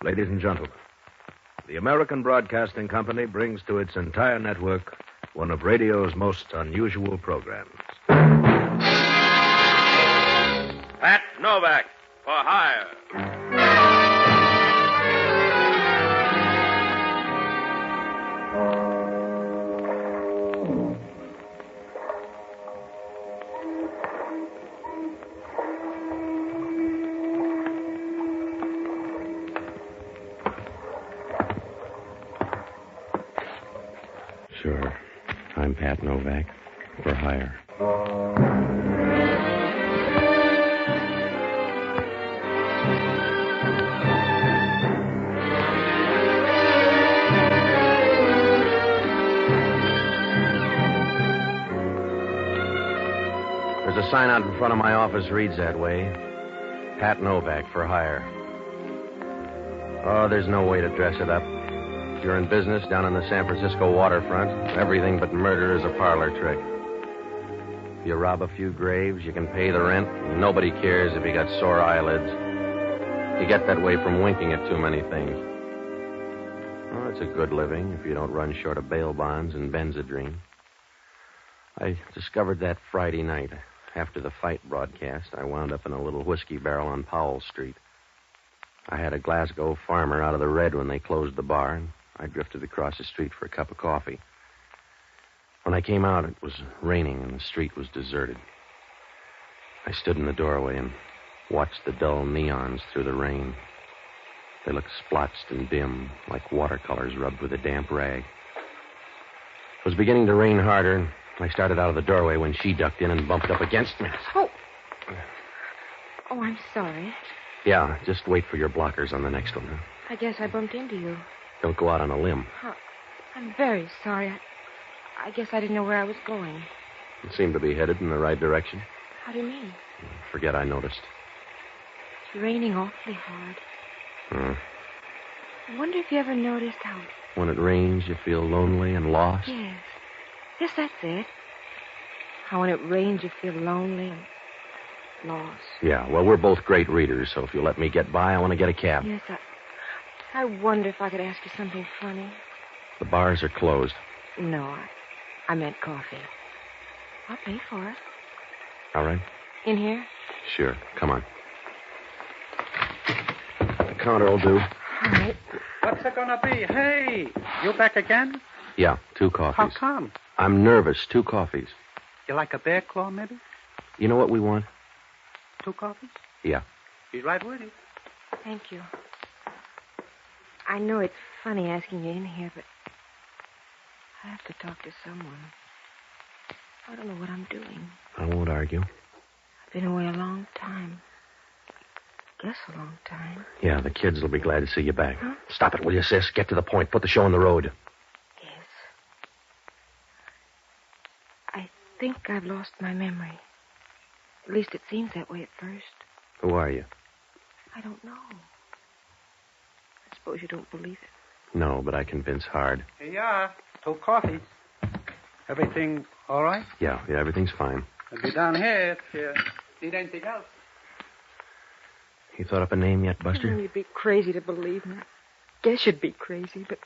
Ladies and gentlemen, the American Broadcasting Company brings to its entire network one of radio's most unusual programs. Pat Novak, for hire. Sure. I'm Pat Novak. For hire. There's a sign out in front of my office reads that way. Pat Novak, for hire. Oh, there's no way to dress it up. If you're in business down on the San Francisco waterfront, everything but murder is a parlor trick. If you rob a few graves, you can pay the rent, and nobody cares if you got sore eyelids. You get that way from winking at too many things. Oh, it's a good living if you don't run short of bail bonds and Benzedrine. I discovered that Friday night. After the fight broadcast, I wound up in a little whiskey barrel on Powell Street. I had a Glasgow farmer out of the red when they closed the bar, and I drifted across the street for a cup of coffee. When I came out, it was raining and the street was deserted. I stood in the doorway and watched the dull neons through the rain. They looked splotched and dim, like watercolors rubbed with a damp rag. It was beginning to rain harder, and I started out of the doorway when she ducked in and bumped up against me. Oh, I'm sorry. Yeah, just wait for your blockers on the next one, huh? I guess I bumped into you. Don't go out on a limb. Oh, I'm very sorry. I guess I didn't know where I was going. You seem to be headed in the right direction. How do you mean? Forget I noticed. It's raining awfully hard. I wonder if you ever noticed how... When it rains, you feel lonely and lost? Yes. Yes, that's it. How when it rains, you feel lonely and lost. Yeah, well, we're both great readers, so if you let me get by, I want to get a cab. Yes, I wonder if I could ask you something funny. The bars are closed. No, I meant coffee. I'll pay for it. All right? In here? Sure. Come on. The counter will do. All right. What's it gonna be? Hey, you back again? Yeah, 2 coffees. How come? I'm nervous. 2 coffees. You like a bear claw, maybe? You know what we want? 2 coffees? Yeah. Be right with you. Thank you. I know it's funny asking you in here, but I have to talk to someone. I don't know what I'm doing. I won't argue. I've been away a long time. Guess a long time. Yeah, the kids will be glad to see you back. Huh? Stop it, will you, sis? Get to the point. Put the show on the road. Yes. I think I've lost my memory. At least it seems that way at first. Who are you? I don't know. I suppose you don't believe it. No, but I convince hard. Here you are. 2 coffees. Everything all right? Yeah, everything's fine. I'll be down here if you need anything else. You thought up a name yet, Buster? You'd be crazy to believe me. Guess you'd be crazy, but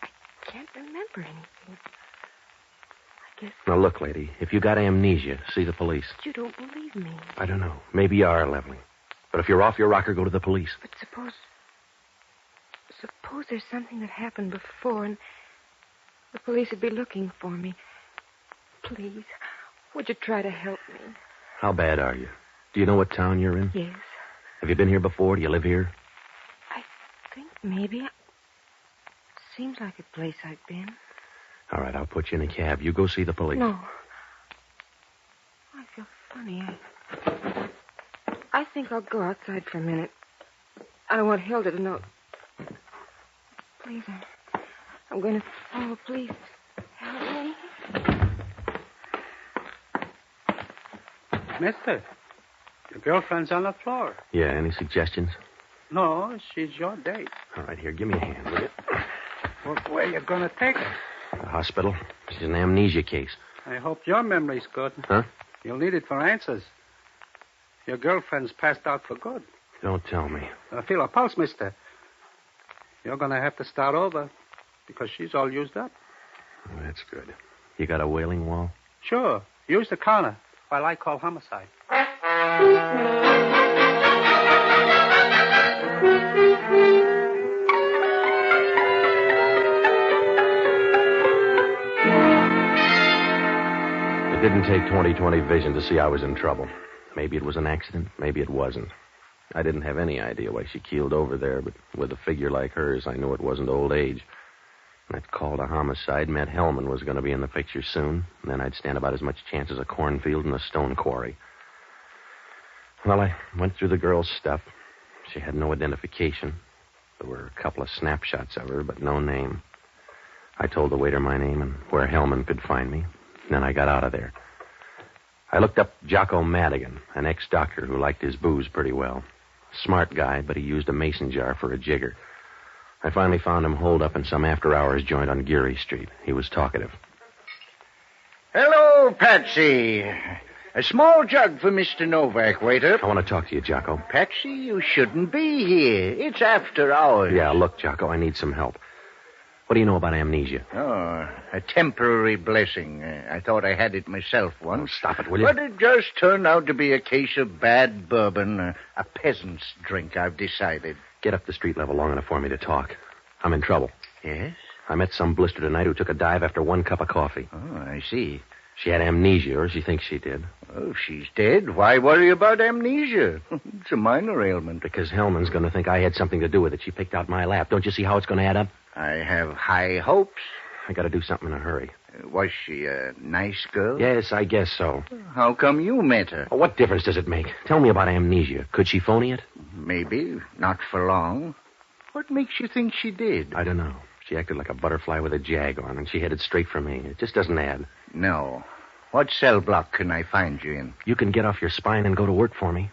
I can't remember anything. I guess... Now, look, lady, if you got amnesia, see the police. You don't believe me. I don't know. Maybe you are leveling. But if you're off your rocker, go to the police. But suppose there's something that happened before, and the police would be looking for me. Please, would you try to help me? How bad are you? Do you know what town you're in? Yes. Have you been here before? Do you live here? I think maybe. Seems like a place I've been. All right, I'll put you in a cab. You go see the police. No. I feel funny. I think I'll go outside for a minute. I don't want Hilda to know. Please, I'm going to follow. Please, help me. Mister, your girlfriend's on the floor. Yeah, any suggestions? No, she's your date. All right, here, give me a hand, will you? Well, where you going to take her? The hospital. She's an amnesia case. I hope your memory's good. Huh? You'll need it for answers. Your girlfriend's passed out for good. Don't tell me. Feel her pulse, mister. You're going to have to start over because she's all used up. Oh, that's good. You got a wailing wall? Sure. Use the counter while I call homicide. It didn't take 20/20 vision to see I was in trouble. Maybe it was an accident. Maybe it wasn't. I didn't have any idea why she keeled over there, but with a figure like hers, I knew it wasn't old age. That call to homicide meant Hellman was going to be in the picture soon, and then I'd stand about as much chance as a cornfield and a stone quarry. Well, I went through the girl's stuff. She had no identification. There were a couple of snapshots of her, but no name. I told the waiter my name and where Hellman could find me. Then I got out of there. I looked up Jocko Madigan, an ex-doctor who liked his booze pretty well. Smart guy, but he used a mason jar for a jigger. I finally found him holed up in some after-hours joint on Geary Street. He was talkative. Hello, Patsy. A small jug for Mr. Novak, waiter. I want to talk to you, Jocko. Patsy, you shouldn't be here. It's after hours. Yeah, look, Jocko, I need some help. What do you know about amnesia? Oh, a temporary blessing. I thought I had it myself once. Oh, stop it, will you? But it just turned out to be a case of bad bourbon, a peasant's drink, I've decided. Get up the street level long enough for me to talk. I'm in trouble. Yes? I met some blister tonight who took a dive after 1 cup of coffee. Oh, I see. She had amnesia, or she thinks she did. Oh, if she's dead, why worry about amnesia? It's a minor ailment. Because Hellman's going to think I had something to do with it. She picked out my lap. Don't you see how it's going to add up? I have high hopes. I got to do something in a hurry. Was she a nice girl? Yes, I guess so. How come you met her? Well, what difference does it make? Tell me about amnesia. Could she phony it? Maybe. Not for long. What makes you think she did? I don't know. She acted like a butterfly with a jag on, and she headed straight for me. It just doesn't add. No. What cell block can I find you in? You can get off your spine and go to work for me.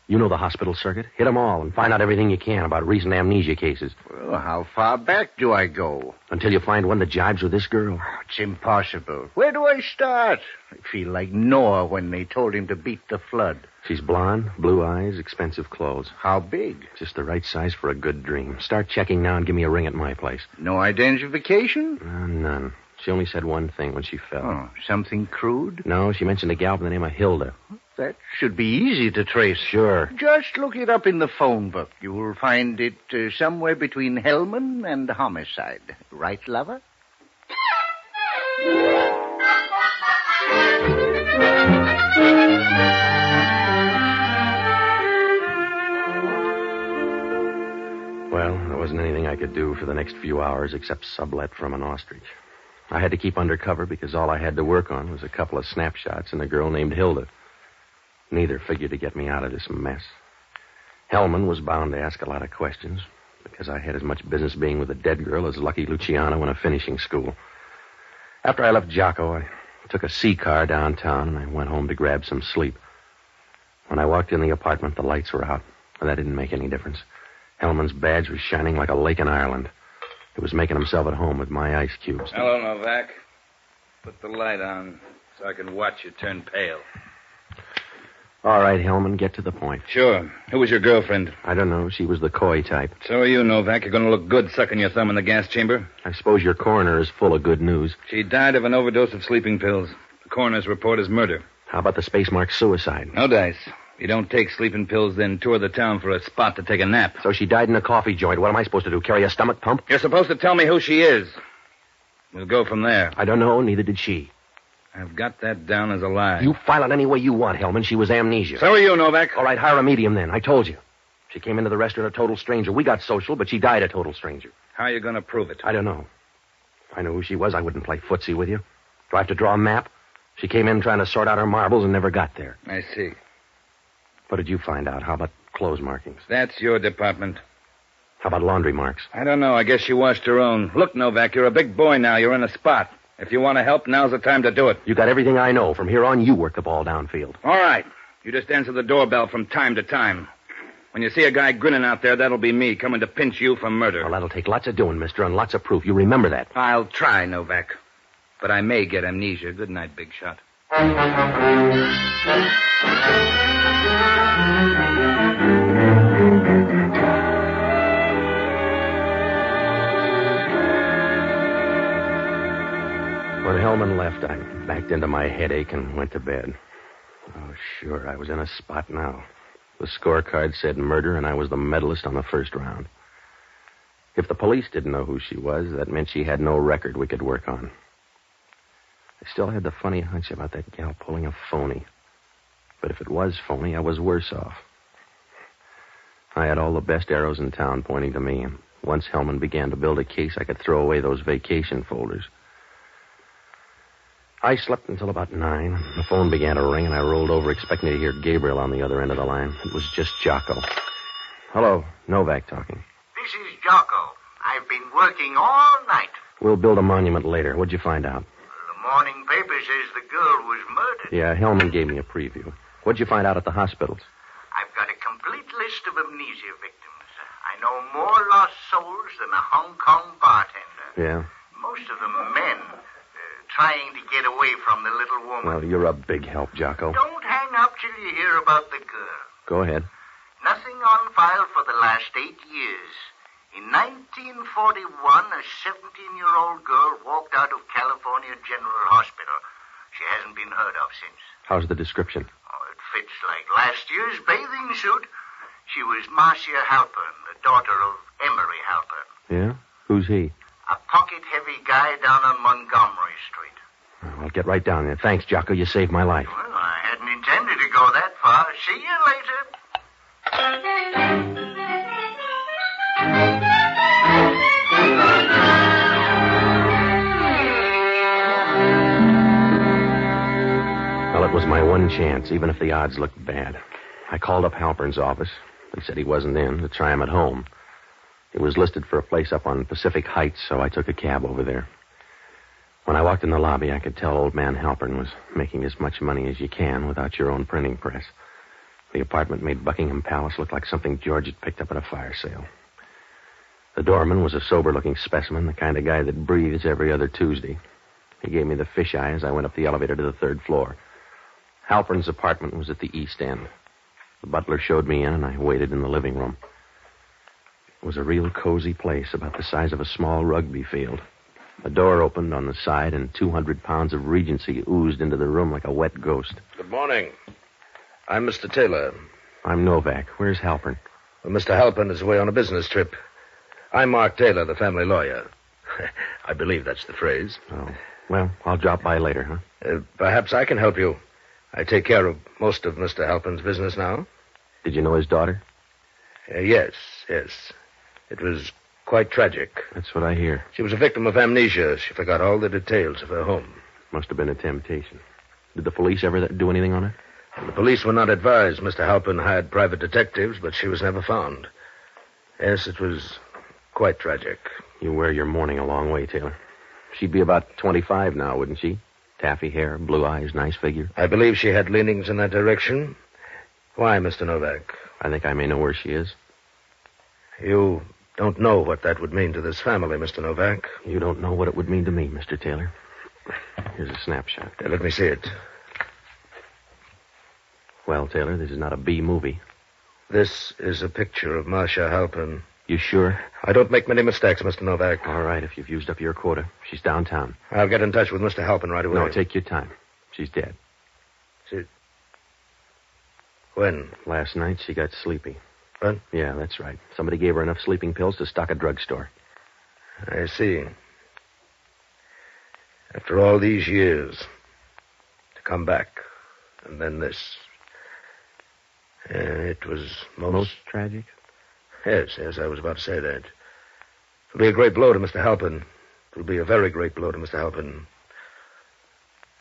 You know the hospital circuit. Hit them all and find out everything you can about recent amnesia cases. Well, how far back do I go? Until you find one that jibes with this girl. It's impossible. Where do I start? I feel like Noah when they told him to beat the flood. She's blonde, blue eyes, expensive clothes. How big? Just the right size for a good dream. Start checking now and give me a ring at my place. No identification? None. She only said one thing when she fell. Oh, something crude? No, she mentioned a gal by the name of Hilda. That should be easy to trace. Sure. Just look it up in the phone book. You will find it somewhere between Hellman and homicide. Right, lover? Well, there wasn't anything I could do for the next few hours except sublet from an ostrich. I had to keep undercover because all I had to work on was a couple of snapshots and a girl named Hilda. Neither figured to get me out of this mess. Hellman was bound to ask a lot of questions because I had as much business being with a dead girl as Lucky Luciano in a finishing school. After I left Jocko, I took a C-car downtown and I went home to grab some sleep. When I walked in the apartment, the lights were out, but that didn't make any difference. Hellman's badge was shining like a lake in Ireland. He was making himself at home with my ice cubes. Hello, Novak. Put the light on so I can watch you turn pale. All right, Hellman, get to the point. Sure. Who was your girlfriend? I don't know. She was the coy type. So are you, Novak. You're going to look good sucking your thumb in the gas chamber. I suppose your coroner is full of good news. She died of an overdose of sleeping pills. The coroner's report is murder. How about the space mark suicide? No dice. You don't take sleeping pills, then tour the town for a spot to take a nap. So she died in a coffee joint. What am I supposed to do, carry a stomach pump? You're supposed to tell me who she is. We'll go from there. I don't know, neither did she. I've got that down as a lie. You file it any way you want, Hellman. She was amnesia. So are you, Novak. All right, hire a medium then. I told you. She came into the restaurant a total stranger. We got social, but she died a total stranger. How are you going to prove it? I don't know. If I knew who she was, I wouldn't play footsie with you. Do I have to draw a map? She came in trying to sort out her marbles and never got there. I see. What did you find out? How about clothes markings? That's your department. How about laundry marks? I don't know. I guess she washed her own. Look, Novak, you're a big boy now. You're in a spot. If you want to help, now's the time to do it. You got everything I know. From here on, you work the ball downfield. All right. You just answer the doorbell from time to time. When you see a guy grinning out there, that'll be me coming to pinch you for murder. Well, that'll take lots of doing, mister, and lots of proof. You remember that. I'll try, Novak. But I may get amnesia. Good night, big shot. Hellman left, I backed into my headache and went to bed. Oh, sure, I was in a spot now. The scorecard said murder, and I was the medalist on the first round. If the police didn't know who she was, that meant she had no record we could work on. I still had the funny hunch about that gal pulling a phony. But if it was phony, I was worse off. I had all the best arrows in town pointing to me, and once Hellman began to build a case, I could throw away those vacation folders. I slept until about 9. The phone began to ring, and I rolled over expecting to hear Gabriel on the other end of the line. It was just Jocko. Hello, Novak talking. This is Jocko. I've been working all night. We'll build a monument later. What'd you find out? The morning paper says the girl was murdered. Yeah, Hellman gave me a preview. What'd you find out at the hospitals? I've got a complete list of amnesia victims. I know more lost souls than a Hong Kong bartender. Yeah? Most of them men, trying to get away from the little woman. Well, you're a big help, Jocko. Don't hang up till you hear about the girl. Go ahead. Nothing on file for the last 8 years. In 1941, a 17-year-old girl walked out of California General Hospital. She hasn't been heard of since. How's the description? Oh, it fits like last year's bathing suit. She was Marcia Halpern, the daughter of Emery Halpern. Yeah? Who's he? A pocket-heavy guy down on Montgomery Street. I'll get right down there. Thanks, Jocko. You saved my life. Well, I hadn't intended to go that far. See you later. Well, it was my one chance, even if the odds looked bad. I called up Halpern's office. They said he wasn't in, to try him at home. He was listed for a place up on Pacific Heights, so I took a cab over there. When I walked in the lobby, I could tell old man Halpern was making as much money as you can without your own printing press. The apartment made Buckingham Palace look like something George had picked up at a fire sale. The doorman was a sober-looking specimen, the kind of guy that breathes every other Tuesday. He gave me the fisheye as I went up the elevator to the 3rd floor. Halpern's apartment was at the east end. The butler showed me in, and I waited in the living room. It was a real cozy place, about the size of a small rugby field. A door opened on the side, and 200 pounds of Regency oozed into the room like a wet ghost. Good morning. I'm Mr. Taylor. I'm Novak. Where's Halpern? Well, Mr. Halpern is away on a business trip. I'm Mark Taylor, the family lawyer. I believe that's the phrase. Oh, well, I'll drop by later, huh? Perhaps I can help you. I take care of most of Mr. Halpern's business now. Did you know his daughter? Yes. It was quite tragic. That's what I hear. She was a victim of amnesia. She forgot all the details of her home. Must have been a temptation. Did the police ever do anything on it? The police were not advised. Mr. Halpern hired private detectives, but she was never found. Yes, it was quite tragic. You wear your mourning a long way, Taylor. She'd be about 25 now, wouldn't she? Taffy hair, blue eyes, nice figure. I believe she had leanings in that direction. Why, Mr. Novak? I think I may know where she is. You don't know what that would mean to this family, Mr. Novak. You don't know what it would mean to me, Mr. Taylor. Here's a snapshot. Let me see it. Well, Taylor, this is not a B movie. This is a picture of Marcia Halpern. You sure? I don't make many mistakes, Mr. Novak. All right, if you've used up your quota. She's downtown. I'll get in touch with Mr. Halpern right away. No, take your time. She's dead. When? Last night, she got sleepy. What? Yeah, that's right. Somebody gave her enough sleeping pills to stock a drugstore. I see. After all these years, to come back, and then this. It was Most tragic? Yes, I was about to say that. It'll be a great blow to Mr. Halpern. It'll be a very great blow to Mr. Halpern.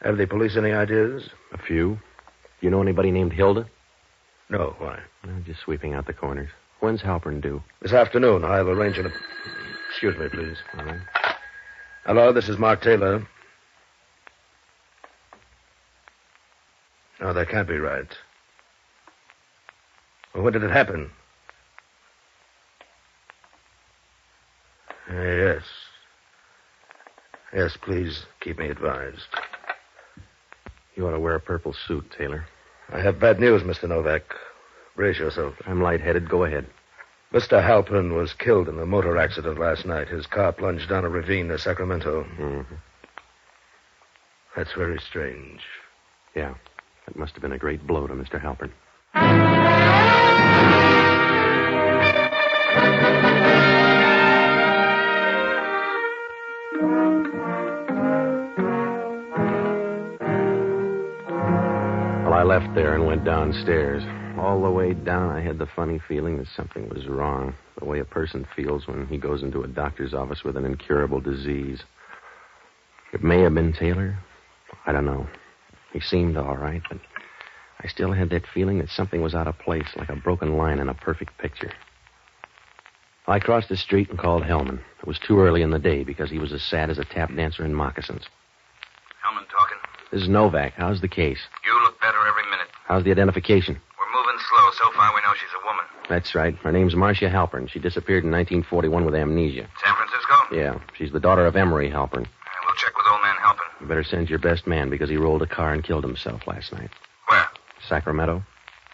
Have the police any ideas? A few. You know anybody named Hilda? No, why? No, just sweeping out the corners. When's Halpern due? This afternoon. I'll arrange an... Excuse me, please. All right. Hello, this is Mark Taylor. No, that can't be right. Well, when did it happen? Yes. Yes, please keep me advised. You ought to wear a purple suit, Taylor. I have bad news, Mr. Novak. Brace yourself. I'm lightheaded. Go ahead. Mr. Halpern was killed in a motor accident last night. His car plunged down a ravine near Sacramento. Mm-hmm. That's very strange. Yeah, that must have been a great blow to Mr. Halpern. Well, I left there and went downstairs. All the way down, I had the funny feeling that something was wrong. The way a person feels when he goes into a doctor's office with an incurable disease. It may have been Taylor. I don't know. He seemed all right, but I still had that feeling that something was out of place, like a broken line in a perfect picture. I crossed the street and called Hellman. It was too early in the day because he was as sad as a tap dancer in moccasins. Hellman talking. This is Novak. How's the case? You look better every minute. How's the identification? We're moving slow. So far, we know she's a woman. That's right. Her name's Marcia Halpern. She disappeared in 1941 with amnesia. San Francisco? Yeah, she's the daughter of Emery Halpern. We'll check with old man Halpern. You better send your best man because he rolled a car and killed himself last night. Where? Sacramento.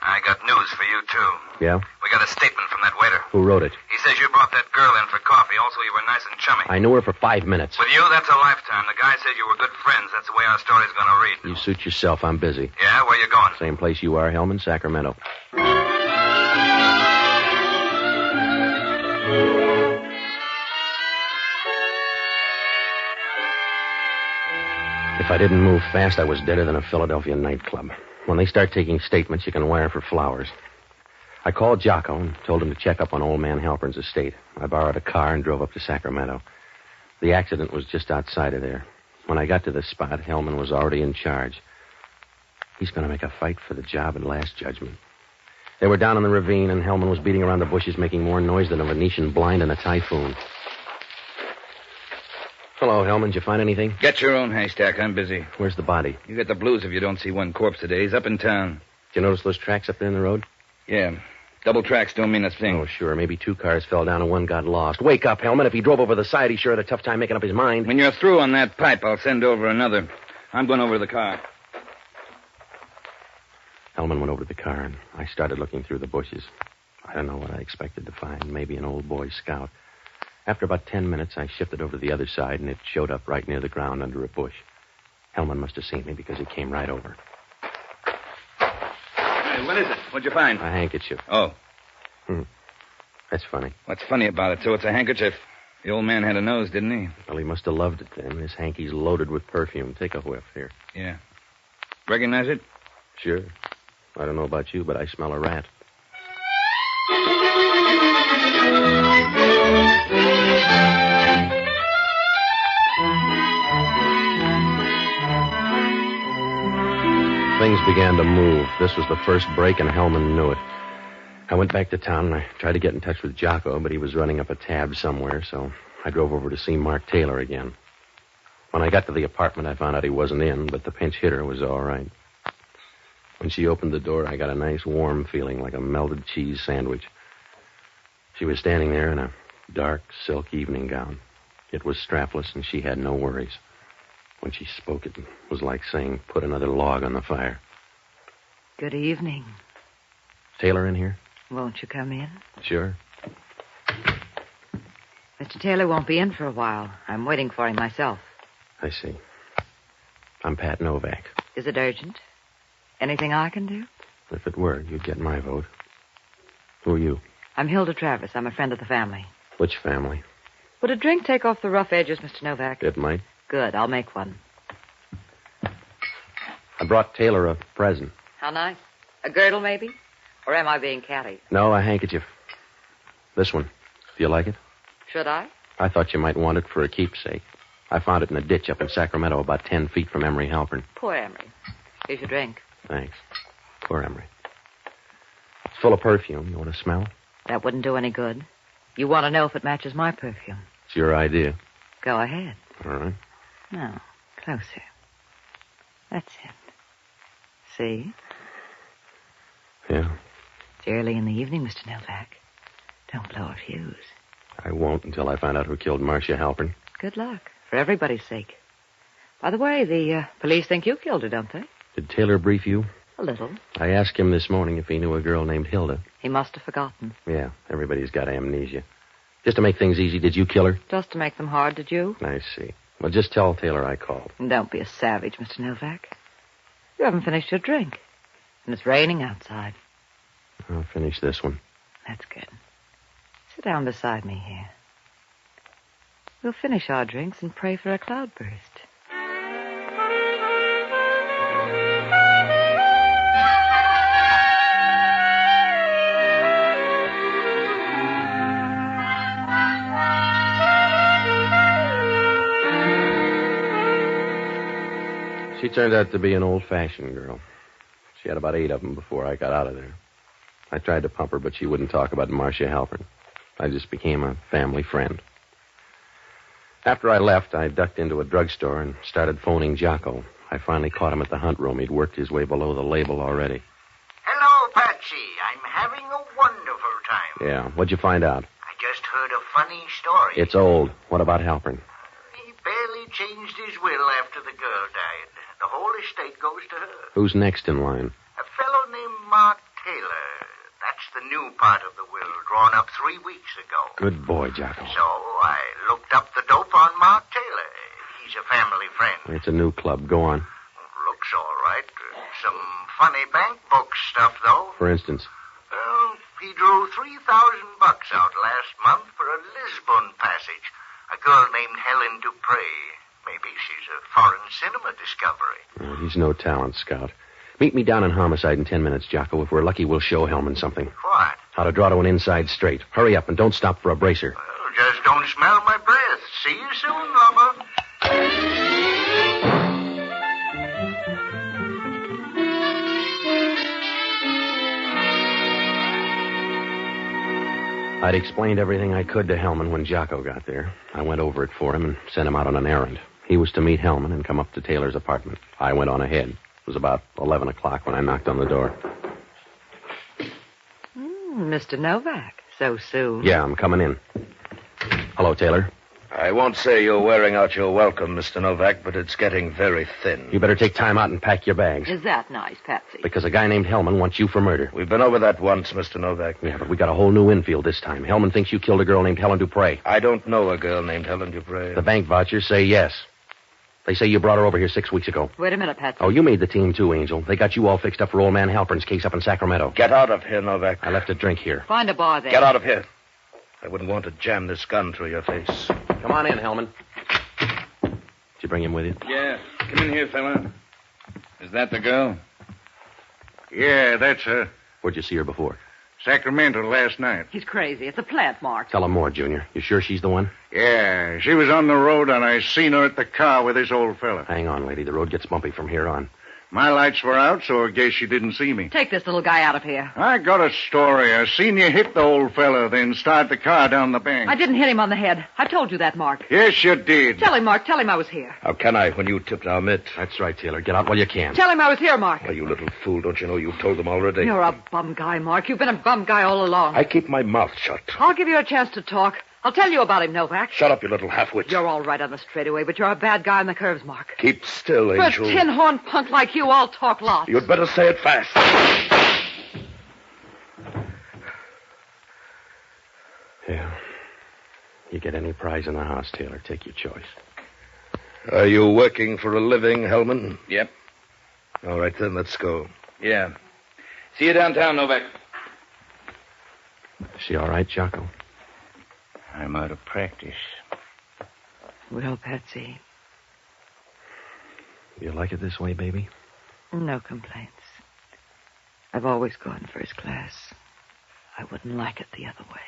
I got news for you, too. Yeah? We got a statement from that waiter. Who wrote it? He says you brought that girl in for coffee. Also, you were nice and chummy. I knew her for 5 minutes. With you, that's a lifetime. The guy said you were good friends. That's the way our story's going to read. You suit yourself. I'm busy. Yeah? Where you going? Same place you are, Hellman, Sacramento. If I didn't move fast, I was deader than a Philadelphia nightclub. When they start taking statements, you can wire for flowers. I called Jocko and told him to check up on old man Halpern's estate. I borrowed a car and drove up to Sacramento. The accident was just outside of there. When I got to the spot, Hellman was already in charge. He's going to make a fight for the job at Last Judgment. They were down in the ravine, and Hellman was beating around the bushes, making more noise than a Venetian blind in a typhoon. Hello, Hellman. Did you find anything? Get your own haystack. I'm busy. Where's the body? You get the blues if you don't see one corpse today. He's up in town. Did you notice those tracks up there in the road? Yeah. Double tracks don't mean a thing. Oh, sure. Maybe 2 cars fell down and one got lost. Wake up, Hellman. If he drove over the side, he sure had a tough time making up his mind. When you're through on that pipe, I'll send over another. I'm going over to the car. Hellman went over to the car, and I started looking through the bushes. I don't know what I expected to find. Maybe an old Boy Scout. After about 10 minutes, I shifted over to the other side, and it showed up right near the ground under a bush. Hellman must have seen me because he came right over. Hey, what is it? What'd you find? A handkerchief. Oh. That's funny. What's funny about it? So it's a handkerchief. The old man had a nose, didn't he? Well, he must have loved it then. His hanky's loaded with perfume. Take a whiff here. Yeah. Recognize it? Sure. I don't know about you, but I smell a rat. Things began to move. This was the first break, and Hellman knew it. I went back to town, and I tried to get in touch with Jocko, but he was running up a tab somewhere, so I drove over to see Mark Taylor again. When I got to the apartment, I found out he wasn't in, but the pinch hitter was all right. When she opened the door, I got a nice warm feeling like a melted cheese sandwich. She was standing there in a dark silk evening gown. It was strapless, and she had no worries. When she spoke, it was like saying, put another log on the fire. Good evening. Taylor in here? Won't you come in? Sure. Mr. Taylor won't be in for a while. I'm waiting for him myself. I see. I'm Pat Novak. Is it urgent? Anything I can do? If it were, you'd get my vote. Who are you? I'm Hilda Travis. I'm a friend of the family. Which family? Would a drink take off the rough edges, Mr. Novak? It might. Good. I'll make one. I brought Taylor a present. How nice. A girdle, maybe? Or am I being catty? No, a handkerchief. This one. Do you like it? Should I? I thought you might want it for a keepsake. I found it in a ditch up in Sacramento about 10 feet from Emery Halpern. Poor Emery. Here's your drink. Thanks. Poor Emery. It's full of perfume. You want to smell? That wouldn't do any good. You want to know if it matches my perfume. It's your idea. Go ahead. All right. No, closer. That's it. See? Yeah. It's early in the evening, Mr. Novak. Don't blow a fuse. I won't until I find out who killed Marcia Halpern. Good luck, for everybody's sake. By the way, the police think you killed her, don't they? Did Taylor brief you? A little. I asked him this morning if he knew a girl named Hilda. He must have forgotten. Yeah, everybody's got amnesia. Just to make things easy, did you kill her? Just to make them hard, did you? I see. Well, just tell Taylor I called. Don't be a savage, Mr. Novak. You haven't finished your drink. And it's raining outside. I'll finish this one. That's good. Sit down beside me here. We'll finish our drinks and pray for a cloudburst. She turned out to be an old-fashioned girl. She had about 8 of them before I got out of there. I tried to pump her, but she wouldn't talk about Marcia Halpern. I just became a family friend. After I left, I ducked into a drugstore and started phoning Jocko. I finally caught him at the hunt room. He'd worked his way below the label already. Hello, Patsy. I'm having a wonderful time. Yeah, what'd you find out? I just heard a funny story. It's old. What about Halpern? He barely changed his will after the girl died. The whole estate goes to her. Who's next in line? A fellow named Mark Taylor. That's the new part of the will, drawn up 3 weeks ago. Good boy, Jocko. So I looked up the dope on Mark Taylor. He's a family friend. It's a new club. Go on. Looks all right. Some funny bank book stuff, though. For instance? Well, he drew $3,000 out last month for a Lisbon passage. A girl named Helen Dupre. Maybe she's a foreign cinema discovery. Oh, he's no talent scout. Meet me down in Homicide in 10 minutes, Jocko. If we're lucky, we'll show Hellman something. What? How to draw to an inside straight. Hurry up and don't stop for a bracer. Well, just don't smell my breath. See you soon, lover. I'd explained everything I could to Hellman when Jocko got there. I went over it for him and sent him out on an errand. He was to meet Hellman and come up to Taylor's apartment. I went on ahead. It was about 11 o'clock when I knocked on the door. Mr. Novak, so soon. Yeah, I'm coming in. Hello, Taylor. I won't say you're wearing out your welcome, Mr. Novak, but it's getting very thin. You better take time out and pack your bags. Is that nice, Patsy? Because a guy named Hellman wants you for murder. We've been over that once, Mr. Novak. Yeah, but we got a whole new infield this time. Hellman thinks you killed a girl named Helen Dupre. I don't know a girl named Helen Dupre. The bank vouchers say yes. They say you brought her over here 6 weeks ago. Wait a minute, Patsy. Oh, you made the team too, Angel. They got you all fixed up for old man Halpern's case up in Sacramento. Get out of here, Novak. I left a drink here. Find a bar there. Get out of here. I wouldn't want to jam this gun through your face. Come on in, Hellman. Did you bring him with you? Yeah. Come in here, fella. Is that the girl? Yeah, that's her. Where'd you see her before? Sacramento last night. He's crazy. It's a plant, Mark. Tell him more, Junior. You sure she's the one? Yeah, she was on the road, and I seen her at the car with this old fella. Hang on, lady. The road gets bumpy from here on. My lights were out, so I guess she didn't see me. Take this little guy out of here. I got a story. I seen you hit the old fella, then start the car down the bank. I didn't hit him on the head. I told you that, Mark. Yes, you did. Tell him, Mark. Tell him I was here. How can I when you tipped our mitt? That's right, Taylor. Get out while you can. Tell him I was here, Mark. Well, you little fool, don't you know you've told them already? You're a bum guy, Mark. You've been a bum guy all along. I keep my mouth shut. I'll give you a chance to talk. I'll tell you about him, Novak. Shut up, you little half-wit. You're all right on the straightaway, but you're a bad guy on the curves, Mark. Keep still, For a Angel. tin-horn punk like you, I'll talk lots. You'd better say it fast. Yeah. You get any prize in the house, Taylor. Take your choice. Are you working for a living, Hellman? Yep. All right, then, let's go. Yeah. See you downtown, Novak. Is she all right, Jocko? I'm out of practice. Well, Patsy, You like it this way, baby? no complaints. I've always gone first class. I wouldn't like it the other way.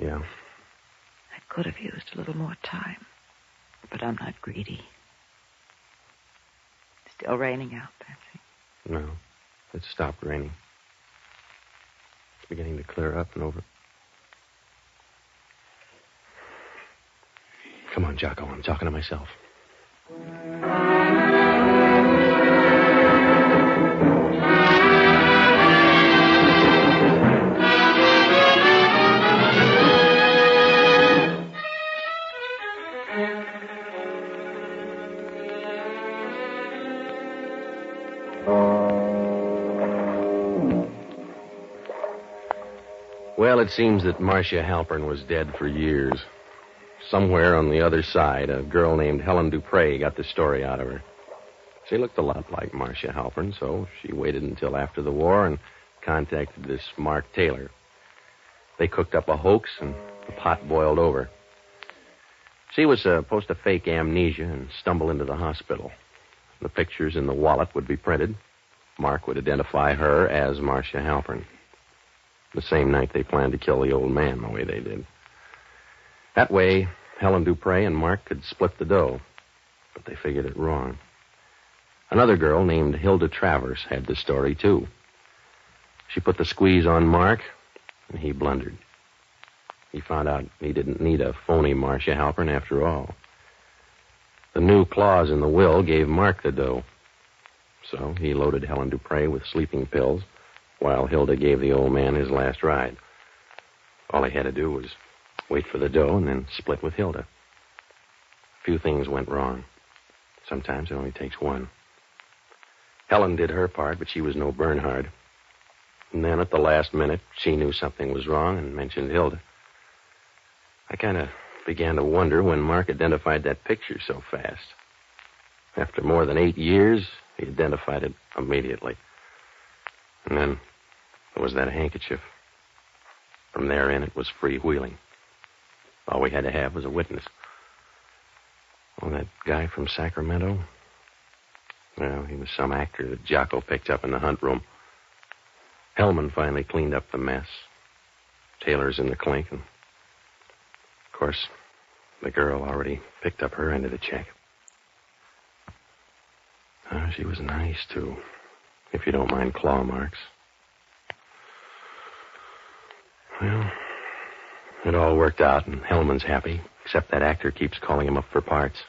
Yeah. I could have used a little more time, but I'm not greedy. Still raining out, Patsy. No. It stopped raining. It's beginning to clear up and over. Come on, Jocko. I'm talking to myself. Well, it seems that Marcia Halpern was dead for years. somewhere on the other side, a girl named Helen Dupre got the story out of her. She looked a lot like Marcia Halpern, so she waited until after the war and contacted this Mark Taylor. They cooked up a hoax, and the pot boiled over. She was supposed to fake amnesia and stumble into the hospital. The pictures in the wallet would be printed. Mark would identify her as Marcia Halpern. The same night they planned to kill the old man the way they did. That way, Helen Dupre and Mark could split the dough. But they figured it wrong. Another girl named Hilda Travers had the story, too. She put the squeeze on Mark, and he blundered. He found out he didn't need a phony Marcia Halpern after all. The new clause in the will gave Mark the dough. So he loaded Helen Dupre with sleeping pills while Hilda gave the old man his last ride. All he had to do was wait for the dough and then split with Hilda. A few things went wrong. Sometimes it only takes one. Helen did her part, but she was no Bernhard. And then at the last minute, she knew something was wrong and mentioned Hilda. I kind of began to wonder when Mark identified that picture so fast. After more than 8 years, he identified it immediately. And then there was that handkerchief. From there in, it was freewheeling. All we had to have was a witness. Oh, that guy from Sacramento? Well, he was some actor that Jocko picked up in the hunt room. Hellman finally cleaned up the mess. Taylor's in the clink, and of course, the girl already picked up her end of the check. Oh, she was nice, too, if you don't mind claw marks. Well, it all worked out, and Hellman's happy, except that actor keeps calling him up for parts.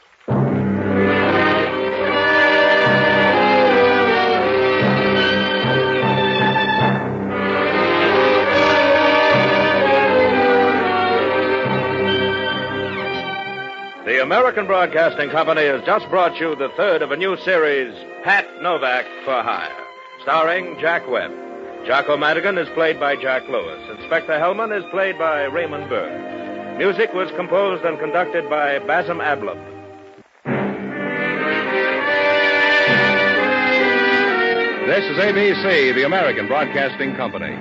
The American Broadcasting Company has just brought you the third of a new series, Pat Novak for Hire, starring Jack Webb. Jocko Madigan is played by Jack Lewis. Inspector Hellman is played by Raymond Burr. Music was composed and conducted by Basim Ablub. This is ABC, the American Broadcasting Company.